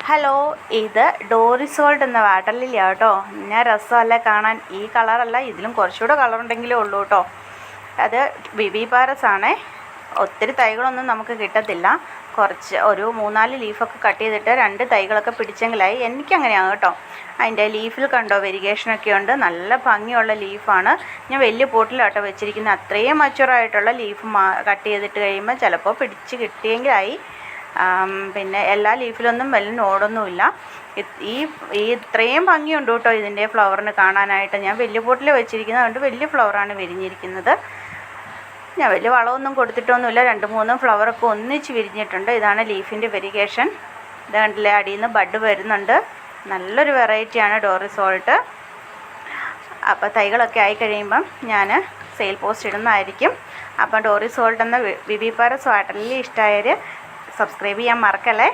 Hello, ഇത് ഡോറിസോൾട്ട് എന്ന water ലില്ലിയാണ് കേട്ടോ. ഞാൻ രസമല്ല കാണാൻ. ഈ കളറല്ല, ഇതിലും കുറച്ചുകൂടെ കളറുണ്ടെങ്കിലേ ഉള്ളൂ കേട്ടോ. അത് ബിബി പാരസ് ആണേ. ഒത്തിരി തൈകളൊന്നും നമുക്ക് കിട്ടത്തില്ല. ഒരു 3-4 ലീഫൊക്കെ കട്ട് ചെയ്തിട്ട് 2 തൈകളൊക്കെ പിടിച്ചെങ്കിലായി. എനിക്കങ്ങനെയാണ് കേട്ടോ. അതിൻ്റെ ലീഫിൽ കണ്ടോ വെരിഗേഷനൊക്കെ ഉണ്ട്. നല്ല ഭംഗിയുള്ള ലീഫാണ്. ഞാൻ വലിയ പോട്ടിലാട്ടോ വെച്ചിരിക്കുന്നത്. അത്രയും മച്ചുറായിട്ടുള്ള ലീഫ് കട്ട് ചെയ്തിട്ട് കഴിയുമ്പോൾ ചിലപ്പോൾ പിടിച്ച് കിട്ടിയെങ്കിലായി. പിന്നെ എല്ലാ ലീഫിലൊന്നും വലിയ നോടൊന്നുമില്ല. ഇത്രയും ഭംഗിയുണ്ട് കേട്ടോ ഇതിൻ്റെ ഫ്ലവറിന് കാണാനായിട്ട്. ഞാൻ വലിയ പോട്ടിൽ വെച്ചിരിക്കുന്നത് കൊണ്ട് വലിയ ഫ്ലവറാണ് വിരിഞ്ഞിരിക്കുന്നത്. ഞാൻ വലിയ വളമൊന്നും കൊടുത്തിട്ടൊന്നുമില്ല. 2-3 ഫ്ലവറൊക്കെ ഒന്നിച്ച് വിരിഞ്ഞിട്ടുണ്ട്. ഇതാണ് ലീഫിൻ്റെ വെരിഗേഷൻ. ഇത് കണ്ടില്ലേ, അടിയിൽ നിന്ന് ബഡ് വരുന്നുണ്ട്. നല്ലൊരു വെറൈറ്റിയാണ് ഡോറിസോൾട്ട്. അപ്പോൾ തൈകളൊക്കെ ആയി കഴിയുമ്പം ഞാൻ സെയിൽ പോസ്റ്റ് ഇടുന്നതായിരിക്കും. അപ്പോൾ ഡോറിസോൾട്ട് എന്ന ബിബി പാരസ് വാട്ടർ ലില്ലി ഇഷ്ടമായവർ സബ്സ്ക്രൈബ് ചെയ്യാൻ മറക്കല്ലേ.